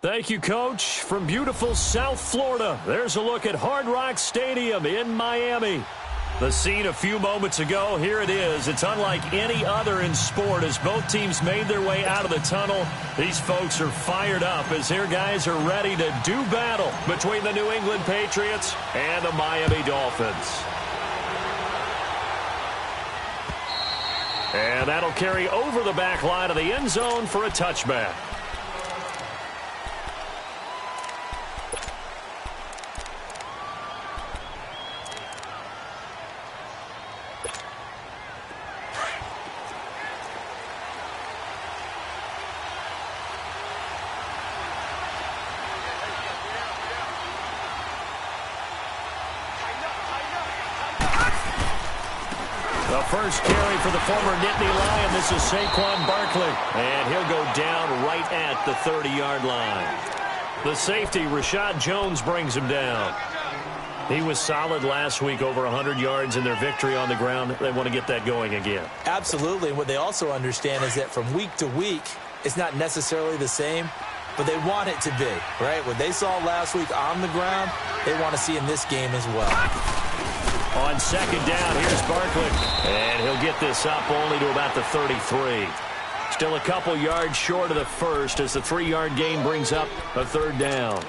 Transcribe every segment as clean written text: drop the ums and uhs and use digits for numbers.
Thank you, Coach. From beautiful South Florida, there's a look at Hard Rock Stadium in Miami. The scene a few moments ago, here it is. It's unlike any other in sport as both teams made their way out of the tunnel. These folks are fired up as their guys are ready to do battle between the New England Patriots and the Miami Dolphins. And that'll carry over the back line of the end zone for a touchback. The first carry for the former Nittany Lion. This is Saquon Barkley. And he'll go down right at the 30-yard line. The safety, Rashad Jones, brings him down. He was solid last week, over 100 yards in their victory on the ground. They want to get that going again. Absolutely. And what they also understand is that from week to week, it's not necessarily the same, but they want it to be, right? What they saw last week on the ground, they want to see in this game as well. On second down, here's Barkley. And he'll get this up only to about the 33. Still a couple yards short of the first as the 3-yard gain brings up a third down.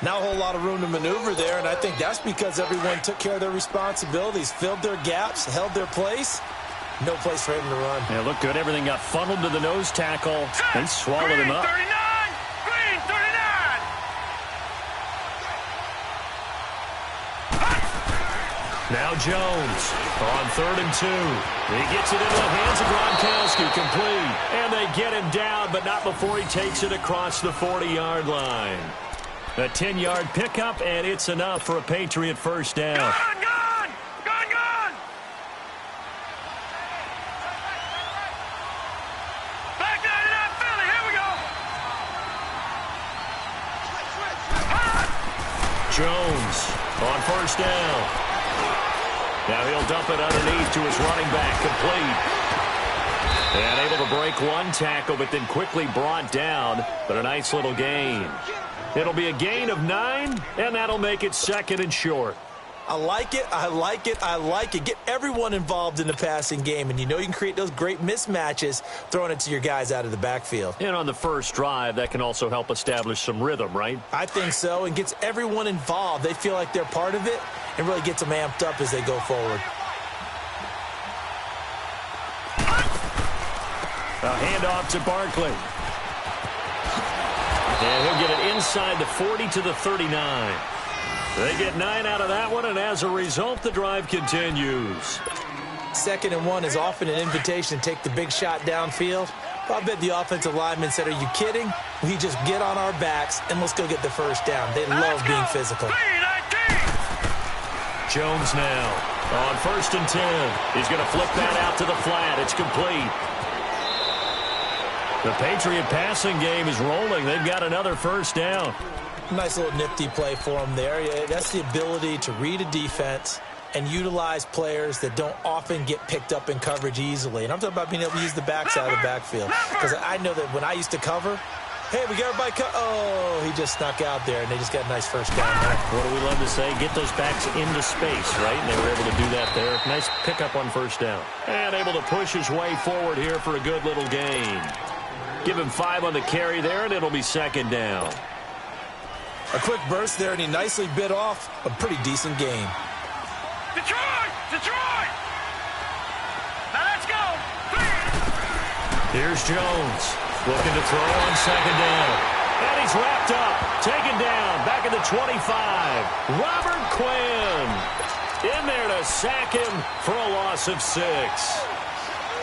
Not a whole lot of room to maneuver there, and I think that's because everyone took care of their responsibilities, filled their gaps, held their place. No place for him to run. Yeah, looked good. Everything got funneled to the nose tackle. They swallowed him up. 39! Green, 39! Now Jones on 3rd and 2. He gets it into the hands of Gronkowski, complete. And they get him down, but not before he takes it across the 40-yard line. A 10-yard pickup, and it's enough for a Patriot first down. Gone, gone! Gone, gone! Back 99 Philly, here we go! Jones on first down. Now he'll dump it underneath to his running back, complete. And able to break one tackle, but then quickly brought down, but a nice little gain. It'll be a gain of 9, and that'll make it 2nd and short. I like it, I like it, I like it. Get everyone involved in the passing game, and you know you can create those great mismatches throwing it to your guys out of the backfield. And on the first drive, that can also help establish some rhythm, right? I think so, and gets everyone involved. They feel like they're part of it, and really gets them amped up as they go forward. A handoff to Barkley. And he'll get it inside the 40 to the 39. They get 9 out of that one, and as a result, the drive continues. 2nd and 1 is often an invitation to take the big shot downfield. Well, I bet the offensive lineman said, are you kidding? We just get on our backs, and let's go get the first down. They love being physical. Jones now on 1st and 10. He's going to flip that out to the flat. It's complete. The Patriot passing game is rolling. They've got another first down. Nice little nifty play for him there. Yeah, that's the ability to read a defense and utilize players that don't often get picked up in coverage easily. And I'm talking about being able to use the backside of the backfield. Because I know that when I used to cover, hey, we got everybody oh, he just snuck out there, and they just got a nice first down there. What do we love to say? Get those backs into space, right? And they were able to do that there. Nice pickup on first down. And able to push his way forward here for a good little gain. Give him 5 on the carry there, and it'll be 2nd down. A quick burst there, and he nicely bit off a pretty decent gain. Detroit! Detroit! Now let's go! Here's Jones looking to throw on 2nd down. And he's wrapped up, taken down, back at the 25. Robert Quinn in there to sack him for a loss of 6.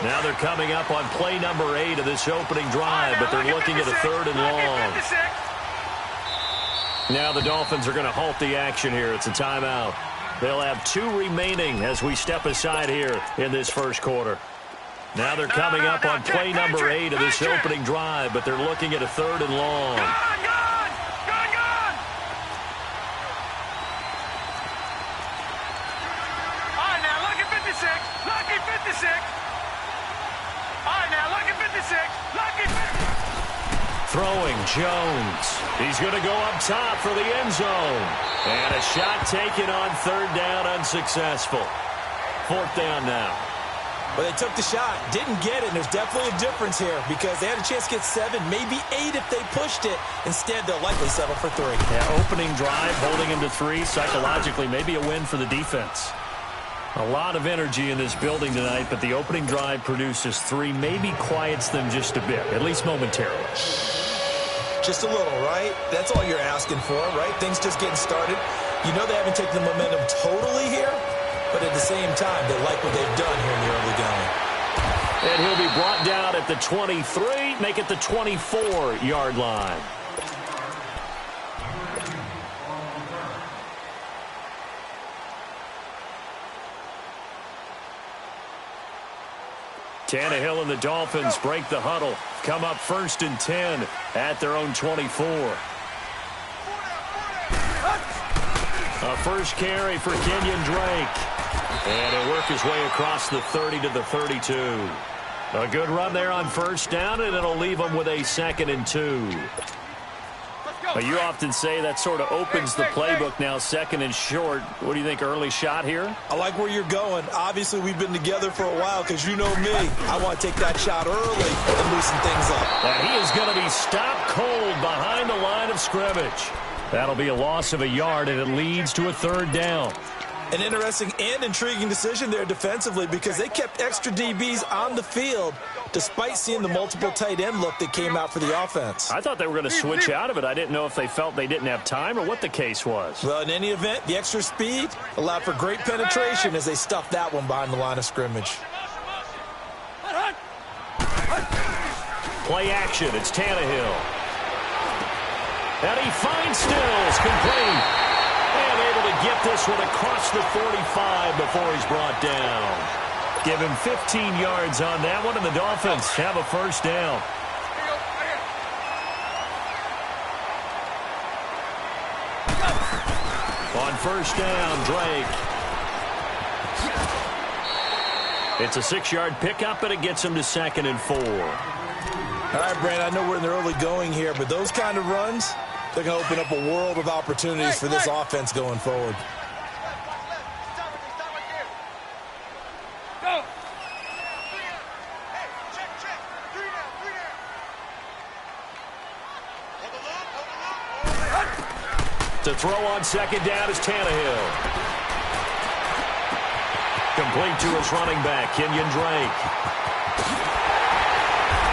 Now they're coming up on play number 8 of this opening drive, but they're looking at a 3rd and long. Now the Dolphins are going to halt the action here. It's a timeout. They'll have 2 remaining as we step aside here in this first quarter. Now they're coming up on play number 8 of this opening drive, but they're looking at a 3rd and long. Gone, gone! Gone, gone! All right, now look at 56. Lucky 56. All right, now look at 56. Lucky 56. Throwing Jones. He's going to go up top for the end zone. And a shot taken on third down, unsuccessful. Fourth down now. Well, they took the shot, didn't get it, and there's definitely a difference here because they had a chance to get 7, maybe 8 if they pushed it. Instead, they'll likely settle for 3. Yeah, opening drive, holding him to 3, psychologically, maybe a win for the defense. A lot of energy in this building tonight, but the opening drive produces 3, maybe quiets them just a bit, at least momentarily. Just a little, right? That's all you're asking for, right? Things just getting started. You know they haven't taken the momentum totally here, but at the same time, they like what they've done here in the early going. And he'll be brought down at the 23, make it the 24-yard line. Tannehill and the Dolphins break the huddle. Come up 1st and 10 at their own 24. A first carry for Kenyon Drake. And he'll work his way across the 30 to the 32. A good run there on first down, and it'll leave him with a 2nd and 2. But you often say that sort of opens the playbook now, 2nd and short. What do you think, early shot here? I like where you're going. Obviously, we've been together for a while because you know me. I want to take that shot early and loosen things up. And he is going to be stopped cold behind the line of scrimmage. That'll be a loss of a yard, and it leads to a 3rd down. An interesting and intriguing decision there defensively because they kept extra DBs on the field despite seeing the multiple tight end look that came out for the offense. I thought they were going to switch out of it. I didn't know if they felt they didn't have time or what the case was. Well, in any event, the extra speed allowed for great penetration as they stuffed that one behind the line of scrimmage. Play action. It's Tannehill. And he finds Stills complete. And able to get this one across the 45 before he's brought down. Give him 15 yards on that one, and the Dolphins have a first down. On first down, Drake. It's a 6-yard pickup, and it gets him to 2nd and 4. All right, Brand, I know we're in the early going here, but those kind of runs, they're going to open up a world of opportunities for this offense going forward. To throw on 2nd down is Tannehill. Complete to his running back, Kenyon Drake.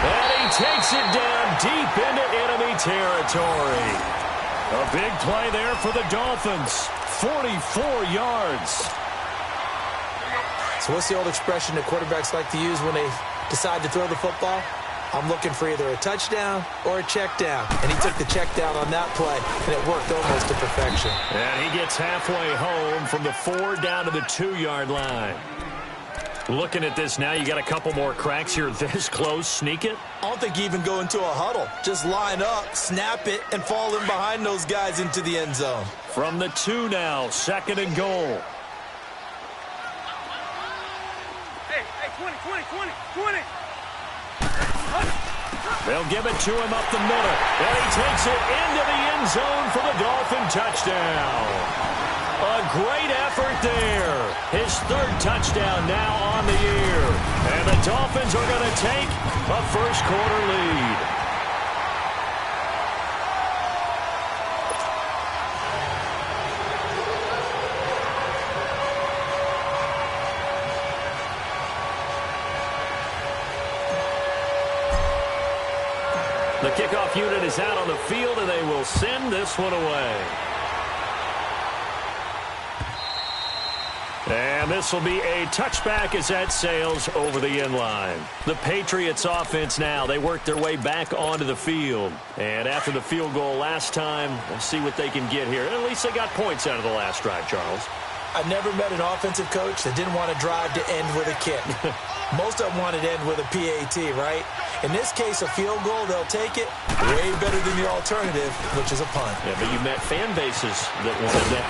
And he takes it down deep into enemy territory. A big play there for the Dolphins. 44 yards. So what's the old expression that quarterbacks like to use when they decide to throw the football? I'm looking for either a touchdown or a check down. And he took the check down on that play, and it worked almost to perfection. And he gets halfway home from the 4 down to the 2-yard line. Looking at this now, you got a couple more cracks here this close. Sneak it? I don't think you even go into a huddle. Just line up, snap it, and fall in behind those guys into the end zone. From the 2 now, 2nd and goal. Hey, 20. They'll give it to him up the middle. And he takes it into the end zone for the Dolphin touchdown. A great effort there. His 3rd touchdown now on the year. And the Dolphins are going to take a first-quarter lead. The kickoff unit is out on the field, and they will send this one away. And this will be a touchback as that sails over the end line. The Patriots offense now, they work their way back onto the field. And after the field goal last time, we'll see what they can get here. At least they got points out of the last drive, Charles. I've never met an offensive coach that didn't want to drive to end with a kick. Most of them wanted to end with a PAT, right? In this case, a field goal, they'll take it. Way better than the alternative, which is a punt. Yeah, but you met fan bases that wanted that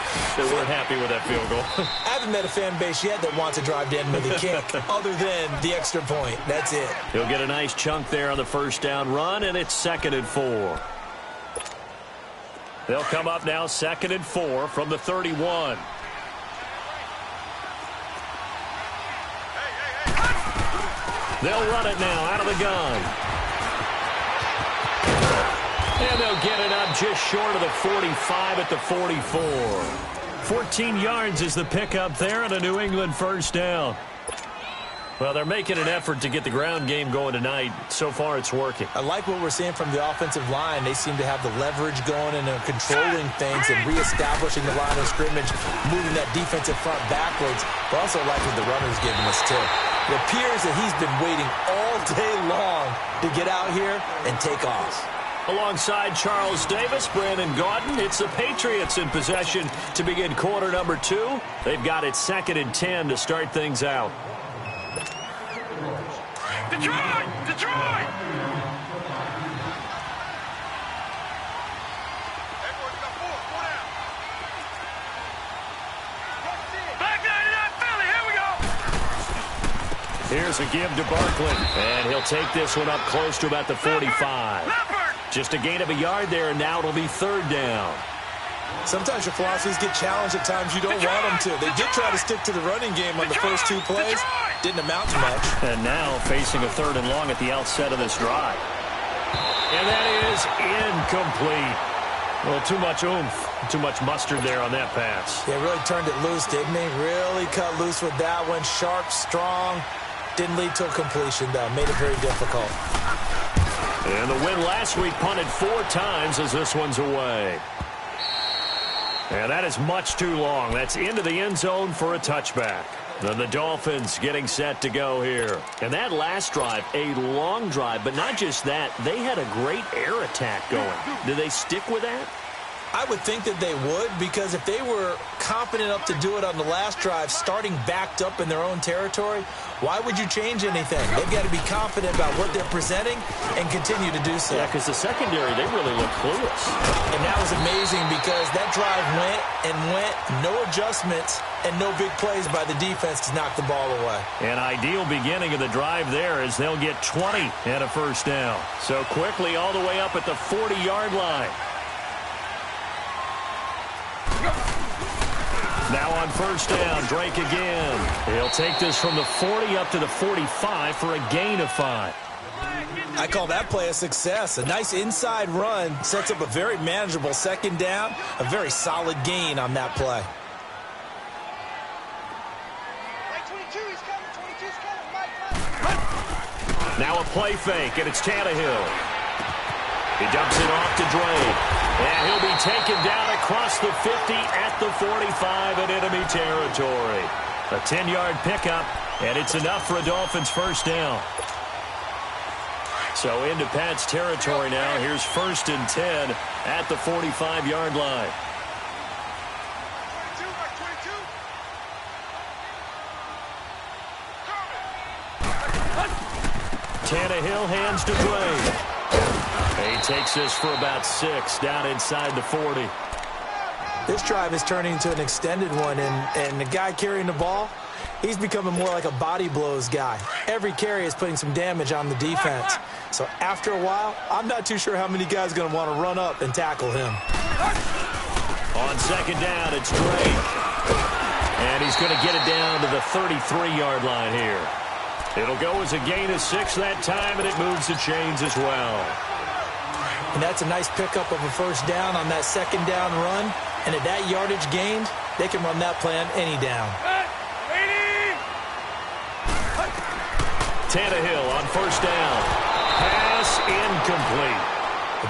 weren't happy with that field goal. I haven't met a fan base yet that wants to drive to end with a kick, other than the extra point. That's it. He'll get a nice chunk there on the first down run, and it's 2nd and 4. They'll come up now 2nd and 4 from the 31. They'll run it now out of the gun. And they'll get it up just short of the 45 at the 44. 14 yards is the pickup there and a New England first down. Well, they're making an effort to get the ground game going tonight. So far, it's working. I like what we're seeing from the offensive line. They seem to have the leverage going and they're controlling things and reestablishing the line of scrimmage, moving that defensive front backwards. But also like what the runner's giving us, too. It appears that he's been waiting all day long to get out here and take off. Alongside Charles Davis, Brandon Gaudin, it's the Patriots in possession to begin quarter number 2. They've got it 2nd and 10 to start things out. Detroit! Detroit! Back 99 Philly, here we go! Here's a give to Barkley, and he'll take this one up close to about the 45. Just a gain of a yard there, and now it'll be 3rd down. Sometimes your philosophies get challenged at times you don't want them to. They did try to stick to the running game on the first 2 plays. Didn't amount to much. And now facing a 3rd and long at the outset of this drive. And that is incomplete. Well, too much oomph, too much mustard there on that pass. Yeah, really turned it loose, didn't he? Really cut loose with that one. Sharp, strong. Didn't lead to a completion, though. Made it very difficult. And the win last week punted 4 times as this one's away. And that is much too long. That's into the end zone for a touchback. Then the Dolphins getting set to go here. And that last drive, a long drive, but not just that. They had a great air attack going. Do they stick with that? I would think that they would, because if they were confident enough to do it on the last drive, starting backed up in their own territory, why would you change anything? They've got to be confident about what they're presenting and continue to do so. Yeah, because the secondary, they really look clueless. And that was amazing because that drive went and went, no adjustments, and no big plays by the defense to knock the ball away. An ideal beginning of the drive there as they'll get 20 and a first down. So quickly all the way up at the 40-yard line. Now on first down, Drake again. He'll take this from the 40 up to the 45 for a gain of 5. I call that play a success. A nice inside run sets up a very manageable 2nd down, a very solid gain on that play. Now a play fake, and it's Tannehill. He dumps it off to Drake. And he'll be taken down across the 50 at the 45 in enemy territory. A 10-yard pickup, and it's enough for a Dolphins first down. So into Pat's territory now. Here's 1st and 10 at the 45-yard line. Tannehill hands to Drake. He takes this for about 6 down inside the 40. This drive is turning into an extended one, and the guy carrying the ball, he's becoming more like a body blows guy. Every carry is putting some damage on the defense. So after a while, I'm not too sure how many guys are going to want to run up and tackle him. On 2nd down, it's Drake. And he's going to get it down to the 33-yard line here. It'll go as a gain of 6 that time, and it moves the chains as well. And that's a nice pickup of a first down on that 2nd down run. And at that yardage gained, they can run that play on any down. Tannehill on first down. Pass incomplete.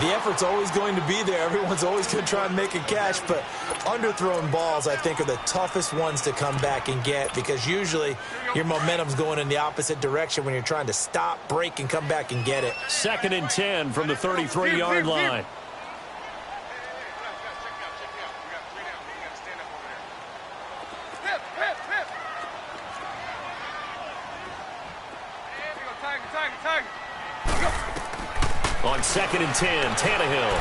The effort's always going to be there. Everyone's always going to try and make a catch, but underthrown balls, I think, are the toughest ones to come back and get because usually your momentum's going in the opposite direction when you're trying to stop, break, and come back and get it. 2nd and 10 from the 33-yard line. On 2nd and 10, Tannehill.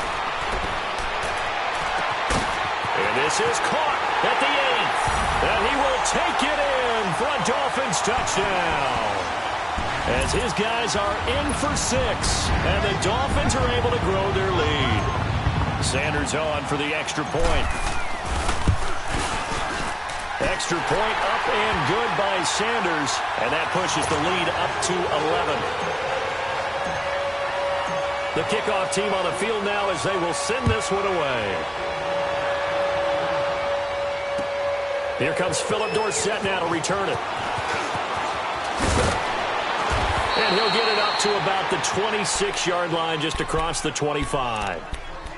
And this is caught at the 8th. And he will take it in for a Dolphins touchdown. As his guys are in for 6. And the Dolphins are able to grow their lead. Sanders on for the extra point. Extra point up and good by Sanders. And that pushes the lead up to 11. The kickoff team on the field now as they will send this one away. Here comes Philip Dorsett now to return it. And he'll get it up to about the 26-yard line just across the 25.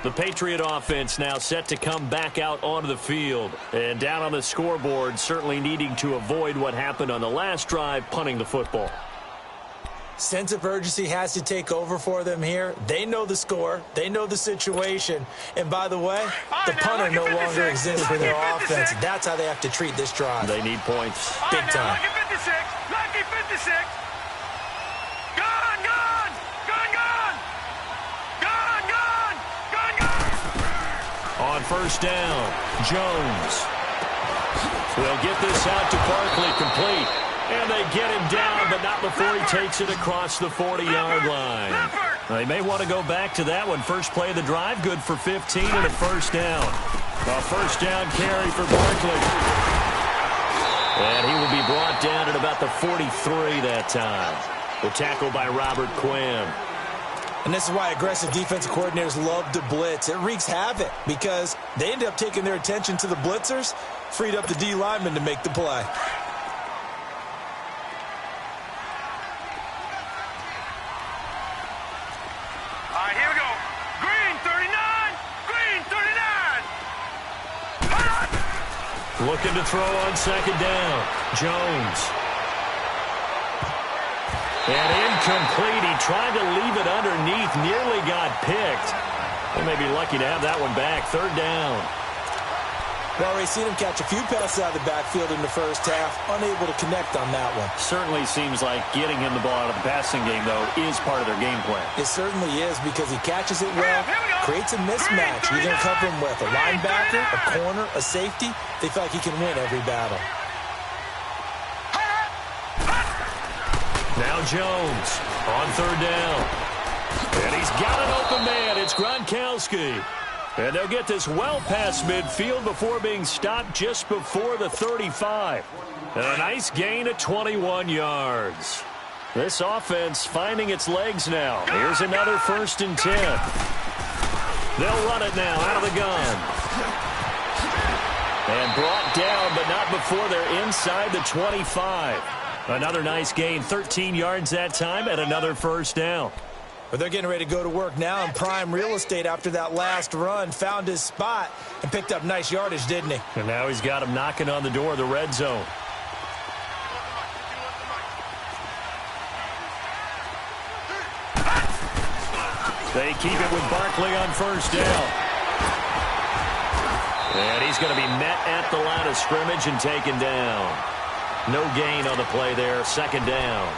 The Patriot offense now set to come back out onto the field. And down on the scoreboard, certainly needing to avoid what happened on the last drive, punting the football. Sense of urgency has to take over for them here. They know the score. They know the situation. And by the way, the punter no longer exists for their offense. That's how they have to treat this drive. They need points. Big time. Lucky 56. Lucky 56. Gone, gone. Gone, gone. Gone, gone. Gone, gone. On first down, Jones will get this out to Barkley, complete. And they get him down, but not before he takes it across the 40-yard line. They may want to go back to that one. First play of the drive, good for 15 and a first down. A first down carry for Barkley. And he will be brought down at about the 43 that time. The tackle by Robert Quinn. And this is why aggressive defensive coordinators love to blitz. It wreaks havoc because they end up taking their attention to the blitzers, freed up the D lineman to make the play. Looking to throw on second down. Jones. And incomplete. He tried to leave it underneath. Nearly got picked. They may be lucky to have that one back. Third down. We've already seen him catch a few passes out of the backfield in the first half. Unable to connect on that one. Certainly seems like getting him the ball out of the passing game, though, is part of their game plan. It certainly is because he catches it well, creates a mismatch. You're going to cover him with a linebacker, a corner, a safety. They feel like he can win every battle. Now Jones on third down. And he's got an open man. It's Gronkowski. And they'll get this well past midfield before being stopped just before the 35. And a nice gain of 21 yards. This offense finding its legs now. Here's another 1st and 10. They'll run it now out of the gun. And brought down, but not before they're inside the 25. Another nice gain, 13 yards that time, and another first down. But they're getting ready to go to work now in prime real estate after that last run. Found his spot and picked up nice yardage, didn't he? And now he's got him knocking on the door of the red zone. They keep it with Barkley on first down. And he's going to be met at the line of scrimmage and taken down. No gain on the play there, second down.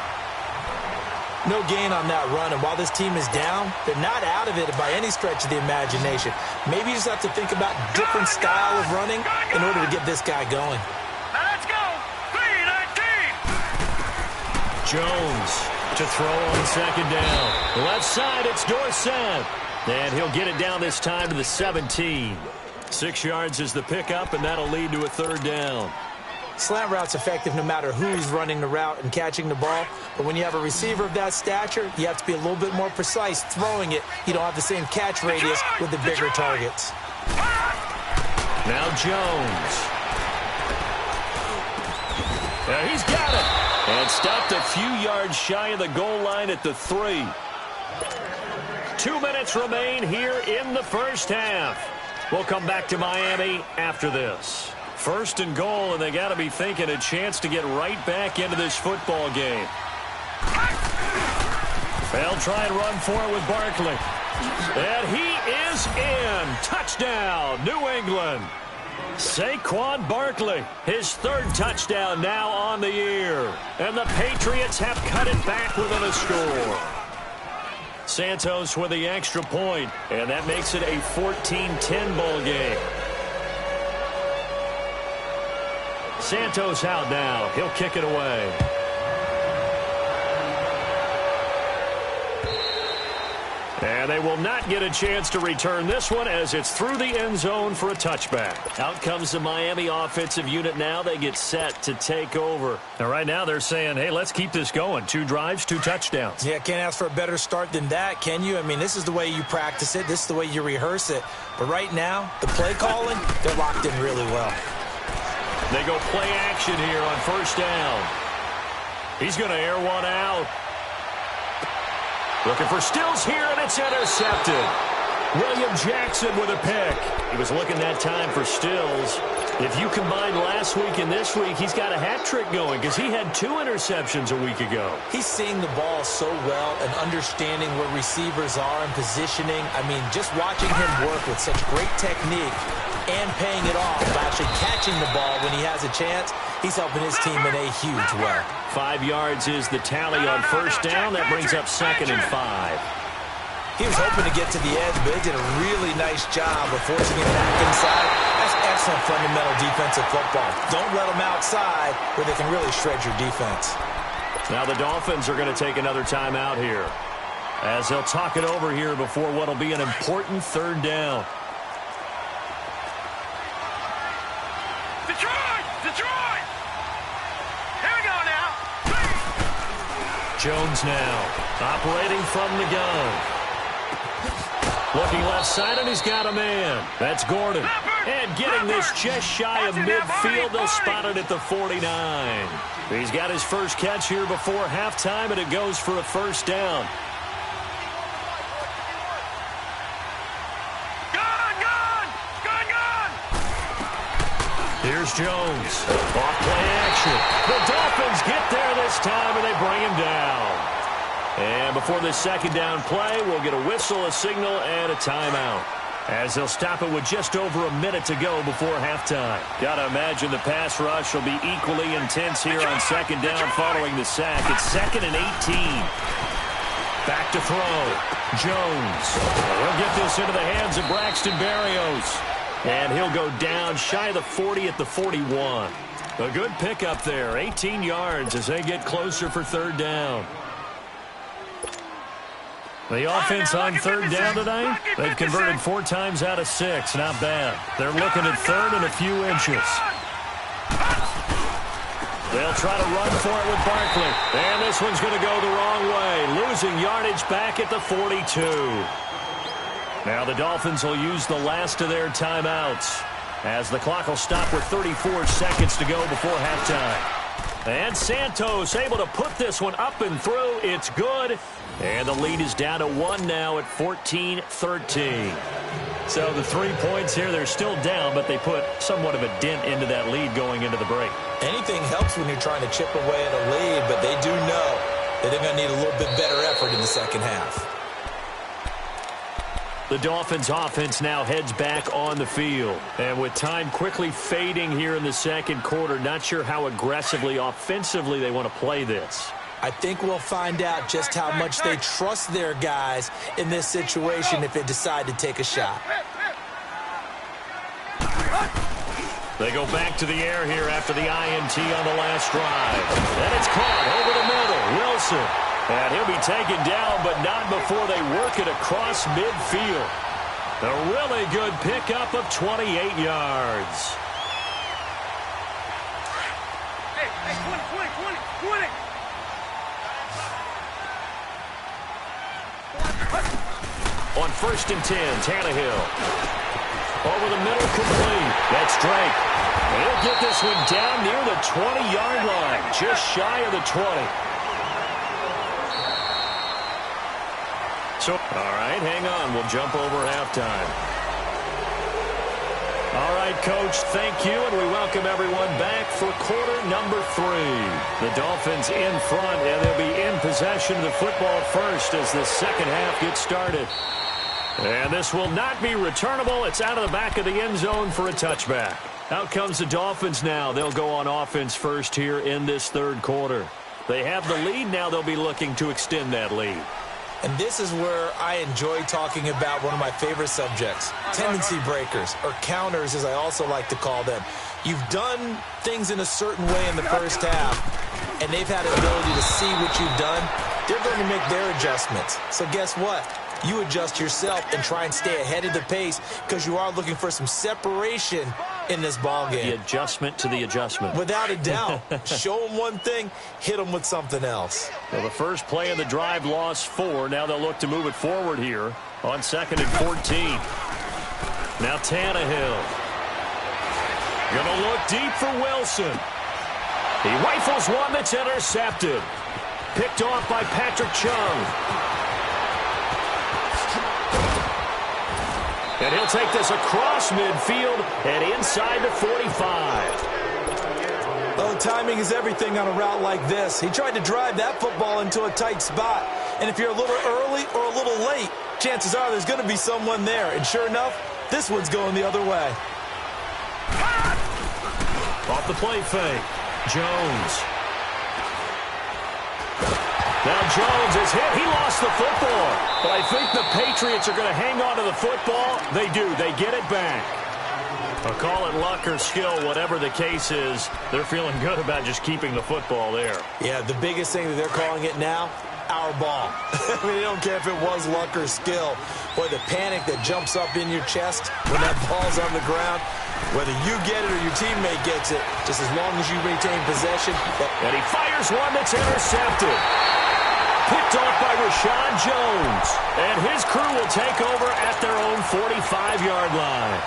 No gain on that run, and while this team is down, they're not out of it by any stretch of the imagination. Maybe you just have to think about different style of running in order to get this guy going. Now let's go. 3-19. Jones to throw on second down. Left side, it's Dorsett. And he'll get it down this time to the 17. 6 yards is the pickup, and that'll lead to a third down. Slant route's effective no matter who's running the route and catching the ball. But when you have a receiver of that stature, you have to be a little bit more precise throwing it. You don't have the same catch radius with the bigger targets. Now Jones. Yeah, he's got it. And stopped a few yards shy of the goal line at the 3. 2 minutes remain here in the first half. We'll come back to Miami after this. First and goal, and they got to be thinking a chance to get right back into this football game. They'll try and run for it with Barkley. And he is in. Touchdown, New England. Saquon Barkley, his 3rd touchdown now on the year. quarter, and the Patriots have cut it back within a score. Santos with the extra point, and that makes it a 14-10 ball game. Santos out now. He'll kick it away. And they will not get a chance to return this one as it's through the end zone for a touchback. Out comes the Miami offensive unit now. They get set to take over. And right now they're saying, hey, let's keep this going. 2 drives, 2 touchdowns. Yeah, can't ask for a better start than that, can you? I mean, this is the way you practice it. This is the way you rehearse it. But right now, the play calling, they're locked in really well. They go play action here on first down. He's going to air one out. Looking for Stills here, and it's intercepted. William Jackson with a pick. He was looking that time for Stills. If you combine last week and this week, he's got a hat trick going because he had 2 interceptions a week ago. He's seeing the ball so well and understanding where receivers are and positioning. I mean, just watching him work with such great technique and paying it off by actually catching the ball when he has a chance, he's helping his team in a huge way. 5 yards is the tally on first down. That brings up 2nd and 5. He was hoping to get to the edge, but they did a really nice job of forcing him back inside. That's excellent fundamental defensive football. Don't let them outside where they can really shred your defense. Now the Dolphins are going to take another timeout here as they'll talk it over here before what will be an important 3rd down. Detroit! Here we go now. Jones now operating from the gun. Looking left side, and he's got a man. That's Gordon. And getting this just shy of midfield. They'll spot it at the 49. He's got his first catch here before halftime, and it goes for a first down. Gun! Here's Jones. Off play action. The Dolphins get there this time, and they bring him down. And before this 2nd down play, we'll get a whistle, a signal, and a timeout, as they'll stop it with just over a minute to go before halftime. Gotta imagine the pass rush will be equally intense here on 2nd down following the sack. It's 2nd and 18. Back to throw. Jones. He'll get this into the hands of Braxton Berrios. And he'll go down shy of the 40 at the 41. A good pickup there. 18 yards as they get closer for 3rd down. The offense on 3rd down tonight, they've converted 4 times out of 6. Not bad. They're looking at 3rd and a few inches. They'll try to run for it with Barkley. And this one's going to go the wrong way. Losing yardage back at the 42. Now the Dolphins will use the last of their timeouts as the clock will stop with 34 seconds to go before halftime. And Santos able to put this one up and through. It's good. And the lead is down to 1 now at 14-13. So the 3 points here, they're still down, but they put somewhat of a dent into that lead going into the break. Anything helps when you're trying to chip away at a lead, but they do know that they're going to need a little bit better effort in the 2nd half. The Dolphins offense now heads back on the field. And with time quickly fading here in the 2nd quarter, not sure how aggressively, offensively they want to play this. I think we'll find out just how much they trust their guys in this situation if they decide to take a shot. They go back to the air here after the INT on the last drive. And it's caught over the middle. Wilson. And he'll be taken down, but not before they work it across midfield. A really good pickup of 28 yards. Hey, 20. On 1st and 10, Tannehill. Over the middle, complete. That's Drake. And he'll get this one down near the 20-yard line, just shy of the 20. So, all right, hang on. We'll jump over halftime. All right, Coach, thank you, and we welcome everyone back for quarter number 3. The Dolphins in front, and they'll be in possession of the football first as the 2nd half gets started. And this will not be returnable. It's out of the back of the end zone for a touchback. Out comes the Dolphins now. They'll go on offense first here in this third quarter. They have the lead. Now they'll be looking to extend that lead. And this is where I enjoy talking about one of my favorite subjects, tendency breakers, or counters as I also like to call them. You've done things in a certain way in the first half, and they've had an ability to see what you've done. They're going to make their adjustments. So guess what? You adjust yourself and try and stay ahead of the pace because you are looking for some separation in this ball game. The adjustment to the adjustment. Without a doubt. Show them one thing, hit them with something else. Well, the first play of the drive lost 4. Now they'll look to move it forward here on 2nd and 14. Now Tannehill. Gonna look deep for Wilson. He rifles one that's intercepted. Picked off by Patrick Chung. And he'll take this across midfield and inside the 45. Oh, timing is everything on a route like this. He tried to drive that football into a tight spot. And if you're a little early or a little late, chances are there's going to be someone there. And sure enough, this one's going the other way. Off the play fake. Jones. Now Jones is hit. He lost the football. But I think the Patriots are going to hang on to the football. They do. They get it back. I'll call it luck or skill, whatever the case is. They're feeling good about just keeping the football there. Yeah, the biggest thing that they're calling it now, our ball. I mean, they don't care if it was luck or skill. Boy, the panic that jumps up in your chest when that ball's on the ground, whether you get it or your teammate gets it, just as long as you retain possession. And he fires one that's intercepted. Picked off by Rashad Jones. And his crew will take over at their own 45-yard line.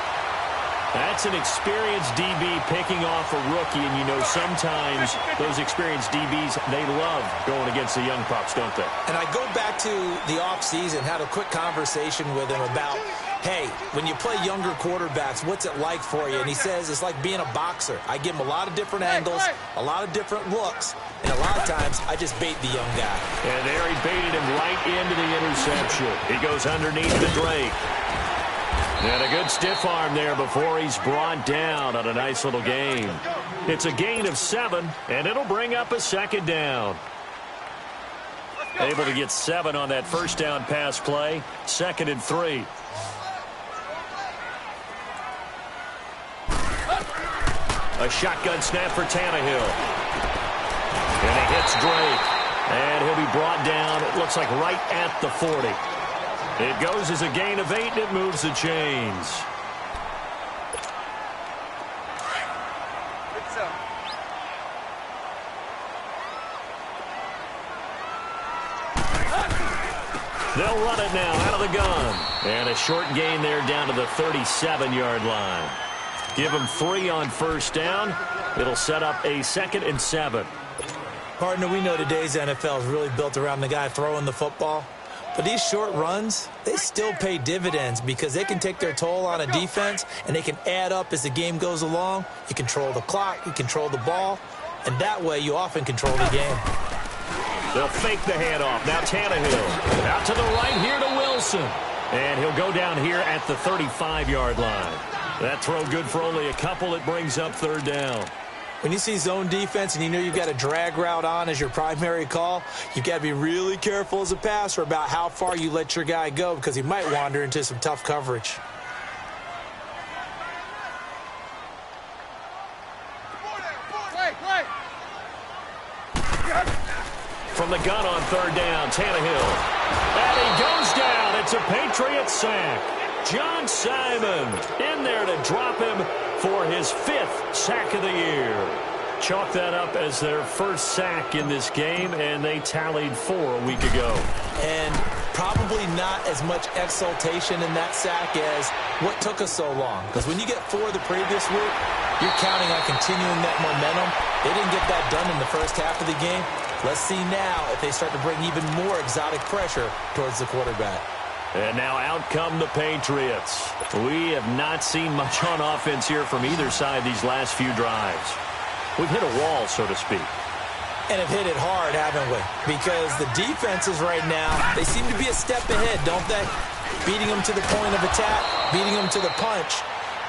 That's an experienced DB picking off a rookie, and you know sometimes those experienced DBs, they love going against the young pups, don't they? And I go back to the offseason, had a quick conversation with him about, hey, when you play younger quarterbacks, what's it like for you? And he says it's like being a boxer. I give him a lot of different angles, a lot of different looks, and a lot of times I just bait the young guy. And there he baited him right into the interception. He goes underneath the Drake. And a good stiff arm there before he's brought down on a nice little gain. It's a gain of 7, and it'll bring up a 2nd down. Able to get 7 on that first down pass play. 2nd and 3. A shotgun snap for Tannehill. And he hits Drake. And he'll be brought down, it looks like right at the 40. It goes as a gain of 8, and it moves the chains. They'll run it now out of the gun. And a short gain there down to the 37-yard line. Give them 3 on first down. It'll set up a 2nd and 7. Partner, we know today's NFL is really built around the guy throwing the football. But these short runs, they still pay dividends because they can take their toll on a defense and they can add up as the game goes along. You control the clock, you control the ball, and that way you often control the game. They'll fake the handoff. Now Tannehill out to the right here to Wilson. And he'll go down here at the 35-yard line. That throw good for only a couple. It brings up 3rd down. When you see zone defense and you know you've got a drag route on as your primary call, you've got to be really careful as a passer about how far you let your guy go because he might wander into some tough coverage. From the gun on 3rd down, Tannehill. And he goes down. It's a Patriot sack. John Simon in there to drop him for his 5th sack of the year. Chalk that up as their first sack in this game, and they tallied 4 a week ago. And probably not as much exultation in that sack as what took us so long. Because when you get 4 the previous week, you're counting on continuing that momentum. They didn't get that done in the first half of the game. Let's see now if they start to bring even more exotic pressure towards the quarterback. And now out come the Patriots. We have not seen much on offense here from either side these last few drives. We've hit a wall, so to speak. And have hit it hard, haven't we? Because the defenses right now, they seem to be a step ahead, don't they? Beating them to the point of attack, beating them to the punch.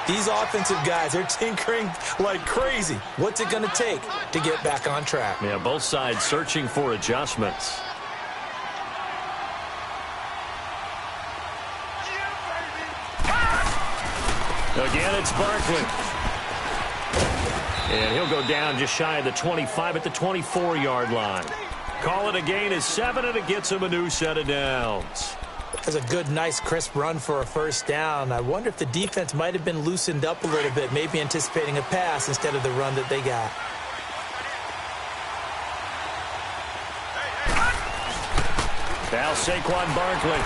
These offensive guys, they're tinkering like crazy. What's it going to take to get back on track? Yeah, both sides searching for adjustments. Again, it's Barkley. And he'll go down just shy of the 25 at the 24-yard line. Call it a gain of 7, and it gets him a new set of downs. That's a good, nice, crisp run for a first down. I wonder if the defense might have been loosened up a little bit, maybe anticipating a pass instead of the run that they got. Now Saquon Barkley.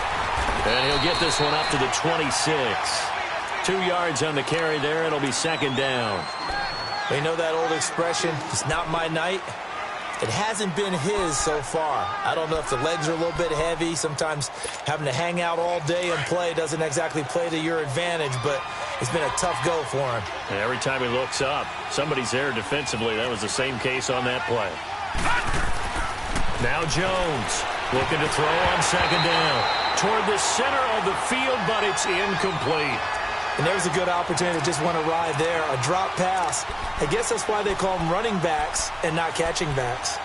And he'll get this one up to the 26. 2 yards on the carry there. It'll be second down. We know that old expression, it's not my night. It hasn't been his so far. I don't know if the legs are a little bit heavy. Sometimes having to hang out all day and play doesn't exactly play to your advantage, but it's been a tough go for him. And every time he looks up, somebody's there defensively. That was the same case on that play. Now Jones looking to throw on second down. Toward the center of the field, but it's incomplete. And there's a good opportunity to just want to ride there. A drop pass. I guess that's why they call them running backs and not catching backs.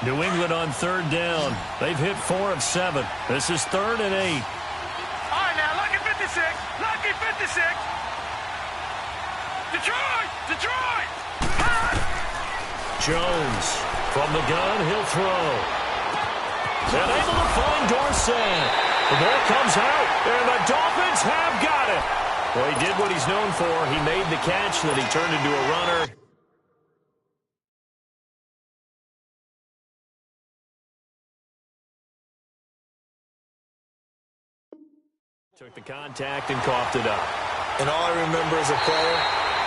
New England on third down. They've hit 4 of 7. This is 3rd and 8. All right, now, lucky 56. Lucky 56. Detroit! Detroit! Jones from the gun. He'll throw. And able to find Dorsett. The ball comes out, and the Dolphins have got it. Well, he did what he's known for. He made the catch, then he turned into a runner. Took the contact and coughed it up. And all I remember as a player,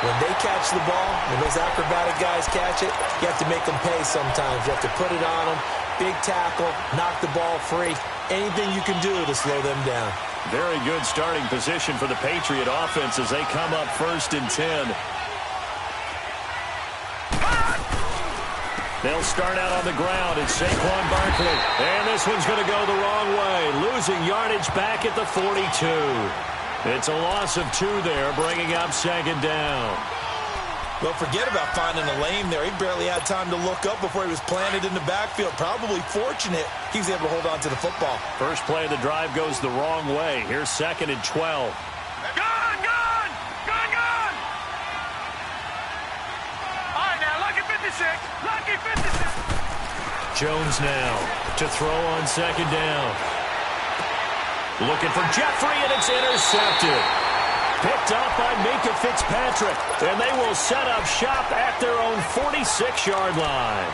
when they catch the ball, when those acrobatic guys catch it, you have to make them pay sometimes. You have to put it on them, big tackle, knock the ball free. Anything you can do to slow them down. Very good starting position for the Patriot offense as they come up 1st and 10. They'll start out on the ground. It's Saquon Barkley. And this one's going to go the wrong way. Losing yardage back at the 42. It's a loss of 2 there, bringing up second down. Well, forget about finding a lane there. He barely had time to look up before he was planted in the backfield. Probably fortunate he was able to hold on to the football. First play of the drive goes the wrong way. Here's 2nd and 12. Gone! Gone! Gone! Gone! All right, now, lucky 56. Lucky 56. Jones now to throw on second down. Looking for Jeffrey, and it's intercepted. Picked up by Minkah Fitzpatrick, and they will set up shop at their own 46-yard line.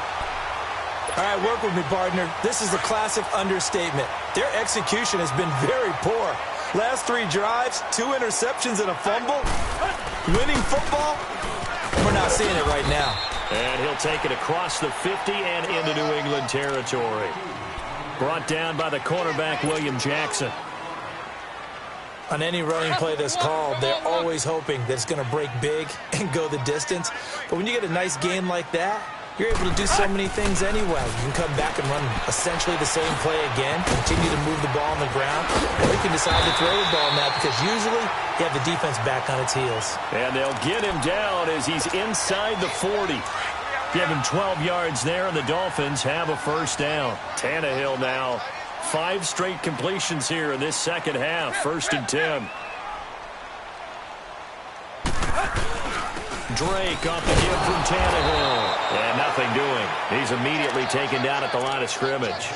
All right, work with me, partner. This is a classic understatement. Their execution has been very poor. Last 3 drives, 2 interceptions and a fumble. Winning football? We're not seeing it right now. And he'll take it across the 50 and into New England territory. Brought down by the cornerback, William Jackson. On any running play that's called, they're always hoping that it's going to break big and go the distance. But when you get a nice game like that, you're able to do so many things anyway. You can come back and run essentially the same play again, continue to move the ball on the ground, or you can decide to throw the ball now because usually you have the defense back on its heels. And they'll get him down as he's inside the 40. Give him 12 yards there, and the Dolphins have a first down. Tannehill now. 5 straight completions here in this second half. 1st and 10. Drake off the give from Tannehill. And nothing doing. He's immediately taken down at the line of scrimmage.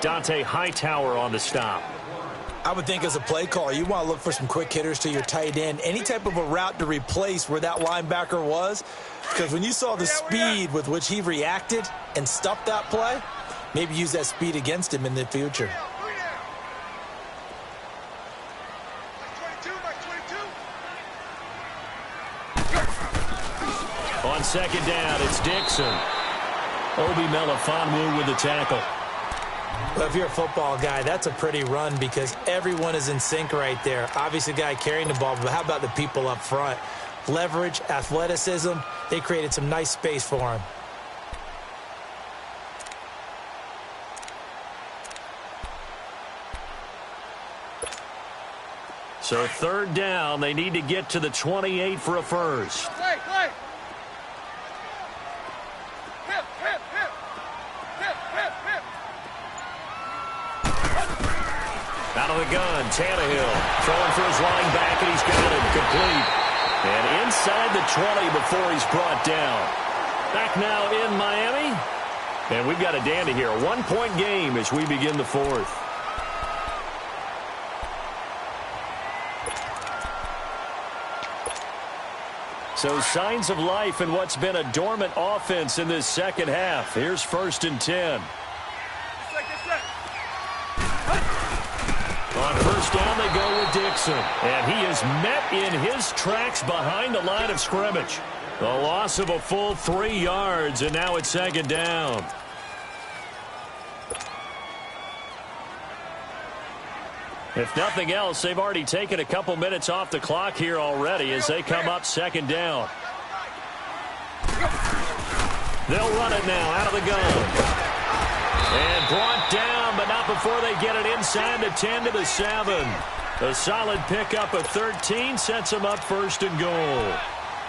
Dante Hightower on the stop. I would think as a play caller, you want to look for some quick hitters to your tight end. Any type of a route to replace where that linebacker was. Because when you saw the speed with which he reacted and stuffed that play, maybe use that speed against him in the future. On second down, it's Dixon. Obi Melifonwu with the tackle. Well, if you're a football guy, that's a pretty run because everyone is in sync right there. Obviously, the guy carrying the ball, but how about the people up front? Leverage, athleticism, they created some nice space for him. So third down, they need to get to the 28 for a first. Out of the gun, Tannehill throwing for his running back, and he's got it complete. And inside the 20 before he's brought down. Back now in Miami. And we've got a dandy here. A one-point game as we begin the fourth. So signs of life in what's been a dormant offense in this second half. Here's 1st and 10. On first down, they go with Dixon. And he is met in his tracks behind the line of scrimmage. The loss of a full 3 yards, and now it's 2nd down. If nothing else, they've already taken a couple minutes off the clock here already as they come up 2nd down. They'll run it now out of the gun. And brought down, but not before they get it inside the 10 to the 7. A solid pickup of 13 sets them up 1st and goal.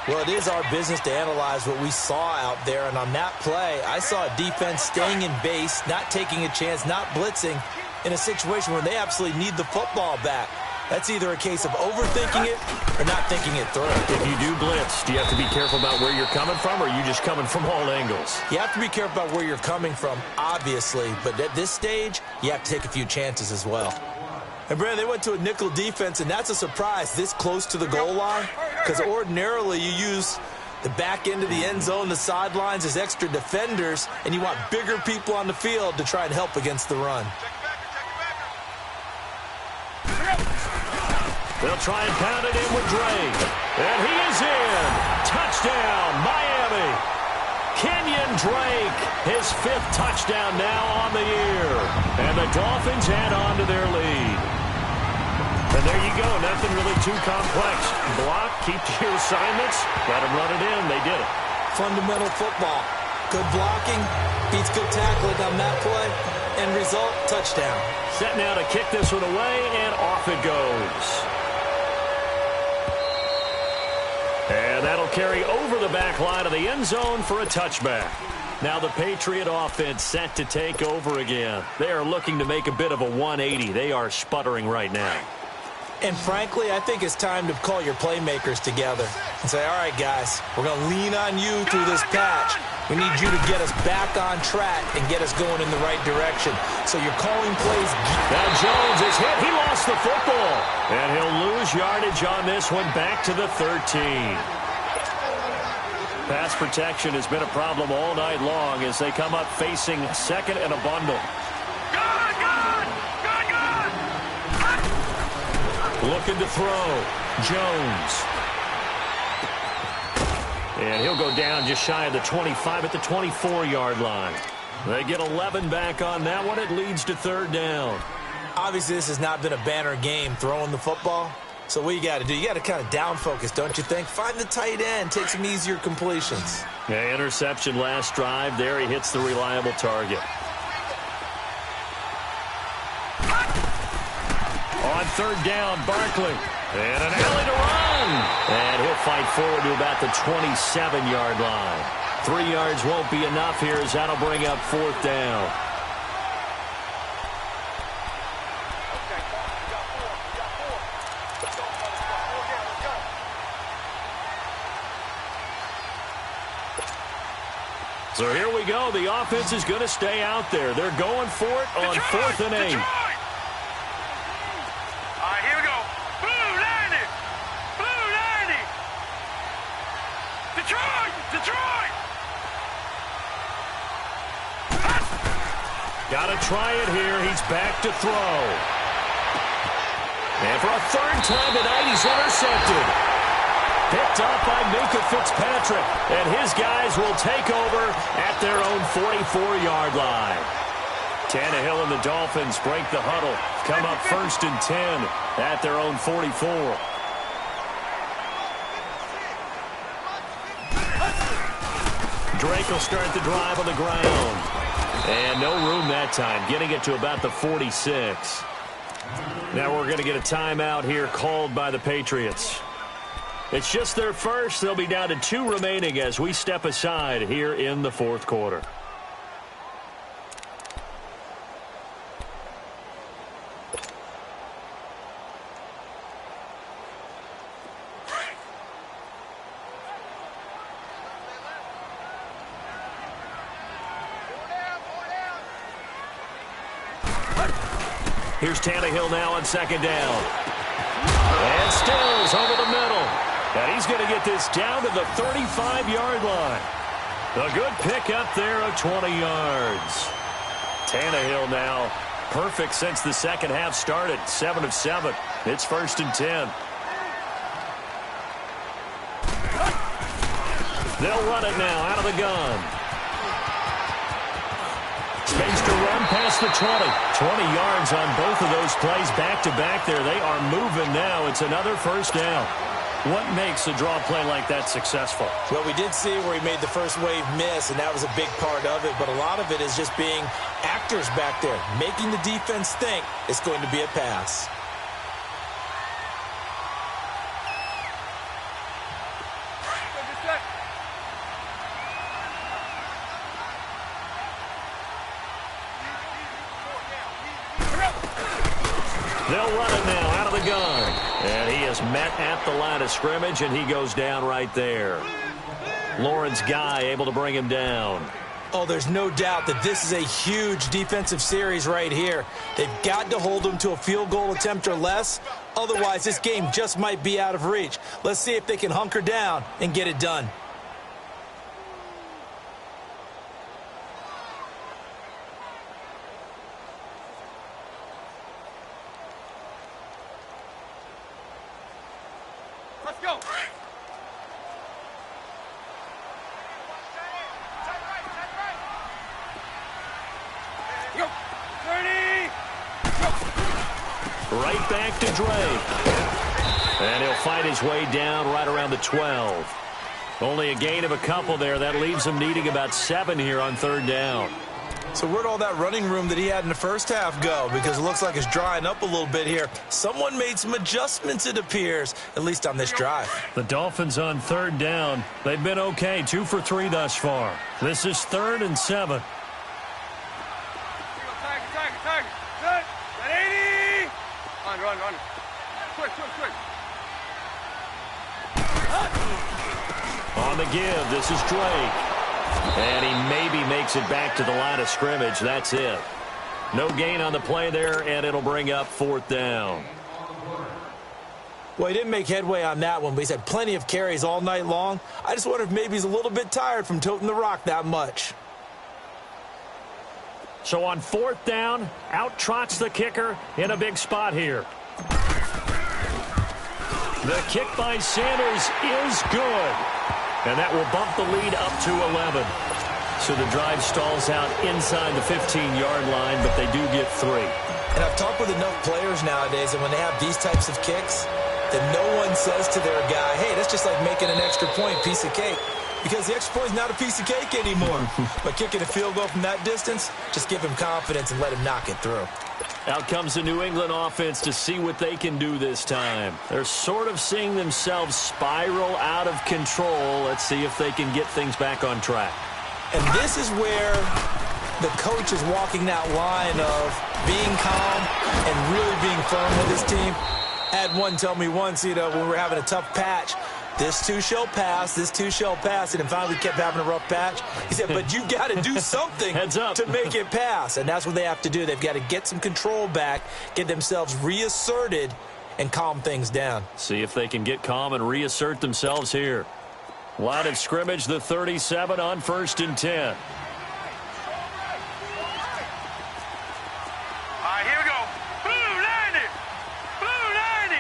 Well, it is our business to analyze what we saw out there. And on that play, I saw a defense staying in base, not taking a chance, not blitzing in a situation where they absolutely need the football back. That's either a case of overthinking it or not thinking it through. If you do blitz, do you have to be careful about where you're coming from, or are you just coming from all angles? You have to be careful about where you're coming from, obviously. But at this stage, you have to take a few chances as well. And, Brandon, they went to a nickel defense, and that's a surprise this close to the goal line, because ordinarily you use the back end of the end zone, the sidelines as extra defenders, and you want bigger people on the field to try and help against the run. They'll try and pound it in with Drake. And he is in. Touchdown, Miami. Kenyon Drake, his 5th touchdown now on the year. And the Dolphins add on to their lead. And there you go. Nothing really too complex. Block, keep to your assignments, let them run it in. They did it. Fundamental football. Good blocking, beats good tackling on that play. End result, touchdown. Set now to kick this one away, and off it goes. And that'll carry over the back line of the end zone for a touchback. Now the Patriot offense set to take over again. They are looking to make a bit of a 180. They are sputtering right now. And frankly, I think it's time to call your playmakers together and say, all right, guys, we're going to lean on you through this patch. We need you to get us back on track and get us going in the right direction. So you're calling plays. Now Jones is hit. He lost the football. And he'll lose yardage on this one, back to the 13. Pass protection has been a problem all night long as they come up facing 2nd and a bundle. Looking to throw. Jones. And he'll go down just shy of the 25 at the 24-yard line. They get 11 back on that one. It leads to 3rd down. Obviously, this has not been a banner game throwing the football. So what you got to do, you got to kind of down focus, don't you think? Find the tight end, take some easier completions. Yeah, interception last drive. There he hits the reliable target. On 3rd down, Barkley. And an alley to run. And he'll fight forward to about the 27-yard line. 3 yards won't be enough here as that'll bring up 4th down. So here we go. The offense is going to stay out there. They're going for it on 4th and 8. All right, here we go. Blue 90. Blue 90. Detroit. Detroit. Got to try it here. He's back to throw. And for a 3rd time tonight, he's intercepted. Picked up by Minka Fitzpatrick. And his guys will take over at their own 44-yard line. Tannehill and the Dolphins break the huddle. Come up 1st and 10 at their own 44. Drake will start the drive on the ground. And no room that time, getting it to about the 46. Now we're going to get a timeout here called by the Patriots. It's just their first. They'll be down to 2 remaining as we step aside here in the fourth quarter. Here's Tannehill now on second down. And Stills over the middle. And he's going to get this down to the 35-yard line. A good pickup there of 20 yards. Tannehill now perfect since the second half started. 7 of 7. It's 1st and 10. They'll run it now out of the gun. Space to run past the 20. 20 yards on both of those plays back-to-back there. They are moving now. It's another first down. What makes a draw play like that successful? Well, we did see where he made the first wave miss, and that was a big part of it. But a lot of it is just being actors back there, making the defense think it's going to be a pass. They'll run it now out of the gun. And he is met at the line of scrimmage, and he goes down right there. Lawrence Guy able to bring him down. Oh, there's no doubt that this is a huge defensive series right here. They've got to hold them to a field goal attempt or less. Otherwise, this game just might be out of reach. Let's see if they can hunker down and get it done. Let's go. Yo, 30. Right back to Drake. And he'll fight his way down right around the 12. Only a gain of a couple there. That leaves him needing about 7 here on 3rd down. So where'd all that running room that he had in the first half go? Because it looks like it's drying up a little bit here. Someone made some adjustments, it appears, at least on this drive. The Dolphins on 3rd down. They've been okay, 2 for 3 thus far. This is 3rd and 7. Tiger. Good. Got 80. Run. Quick. On the give, this is Drake. And he maybe makes it back to the line of scrimmage. That's it. No gain on the play there, and it'll bring up 4th down. Well, he didn't make headway on that one, but he's had plenty of carries all night long. I just wonder if maybe he's a little bit tired from toting the rock that much. So on 4th down, out trots the kicker in a big spot here. The kick by Sanders is good. And that will bump the lead up to 11. So the drive stalls out inside the 15-yard line, but they do get 3. And I've talked with enough players nowadays, and when they have these types of kicks, that no one says to their guy, hey, that's just like making an extra point, piece of cake. Because the extra point is not a piece of cake anymore. But kicking a field goal from that distance, just give him confidence and let him knock it through. Out comes the New England offense to see what they can do this time. They're sort of seeing themselves spiral out of control. Let's see if they can get things back on track. And this is where the coach is walking that line of being calm and really being firm with his team. I had one tell me once, when we were having a tough patch, this too shall pass, this too shall pass. And finally we kept having a rough patch. He said, but you got to do something to make it pass. And that's what they have to do. They've got to get some control back, get themselves reasserted, and calm things down. See if they can get calm and reassert themselves here. Line of scrimmage, the 37 on 1st and 10. All right, here we go. Blue 90. Blue 90.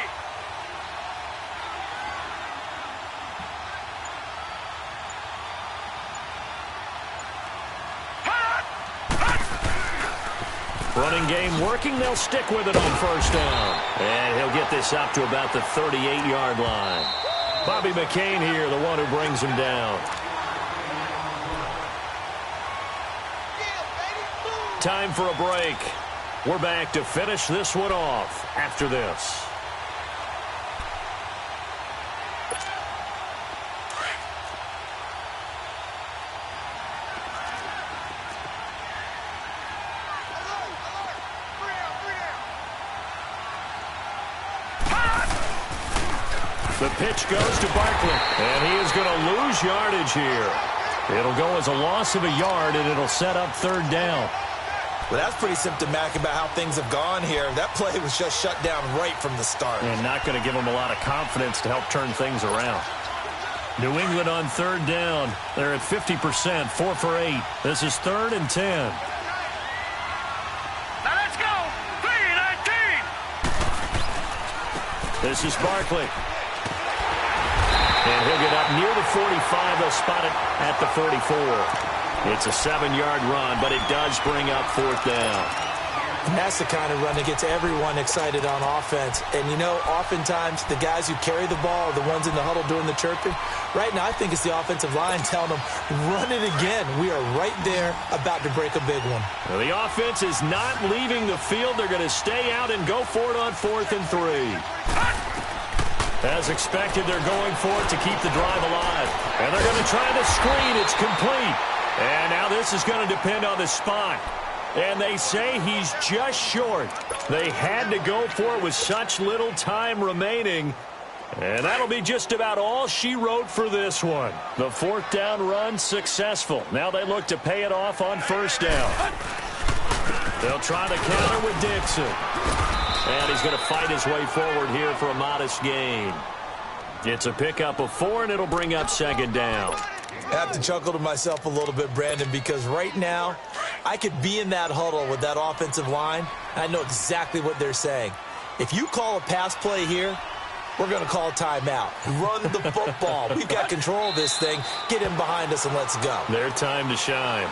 Running game working. They'll stick with it on 1st down. And he'll get this up to about the 38-yard line. Bobby McCain here, the one who brings him down. Time for a break. We're back to finish this one off after this. The pitch goes to Barkley, and he is going to lose yardage here. It'll go as a loss of a yard, and it'll set up third down. Well, that's pretty symptomatic about how things have gone here. That play was just shut down right from the start. And not going to give them a lot of confidence to help turn things around. New England on third down. They're at 50%, 4 for 8. This is 3rd and 10. Now let's go. 3-19. This is Barkley. And he'll get up near the 45. They'll spot it at the 44. It's a 7-yard run, but it does bring up 4th down. And that's the kind of run that gets everyone excited on offense. And, you know, oftentimes the guys who carry the ball are the ones in the huddle doing the chirping. Right now, I think it's the offensive line telling them, run it again. We are right there about to break a big one. Well, the offense is not leaving the field. They're going to stay out and go for it on 4th and 3. As expected, they're going for it to keep the drive alive. And they're going to try the screen. It's complete. And now this is going to depend on the spot. And they say he's just short. They had to go for it with such little time remaining. And that'll be just about all she wrote for this one. The 4th down run successful. Now they look to pay it off on 1st down. They'll try to counter with Dixon. And he's going to fight his way forward here for a modest gain. It's a pickup of 4, and it'll bring up 2nd down. I have to chuckle to myself a little bit, Brandon, because right now I could be in that huddle with that offensive line. I know exactly what they're saying. If you call a pass play here, we're going to call a timeout. Run the football. We've got control of this thing. Get him behind us and let's go. Their time to shine.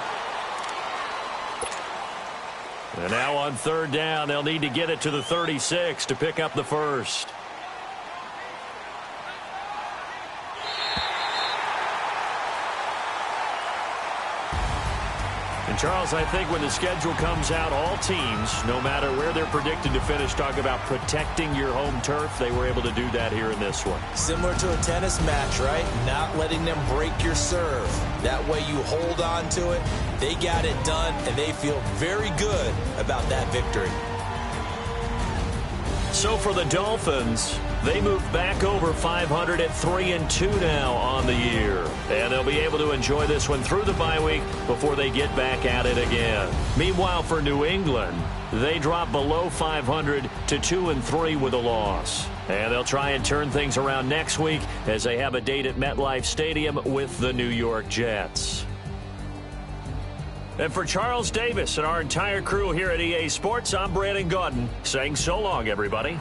And now on 3rd down, they'll need to get it to the 36 to pick up the 1st. And, Charles, I think when the schedule comes out, all teams, no matter where they're predicted to finish, talk about protecting your home turf. They were able to do that here in this one. Similar to a tennis match, right? Not letting them break your serve. That way you hold on to it. They got it done, and they feel very good about that victory. So for the Dolphins, they move back over 500 at 3-2 now on the year. And they'll be able to enjoy this one through the bye week before they get back at it again. Meanwhile, for New England, they drop below 500 to 2-3 with a loss. And they'll try and turn things around next week as they have a date at MetLife Stadium with the New York Jets. And for Charles Davis and our entire crew here at EA Sports, I'm Brandon Gaudin saying so long, everybody.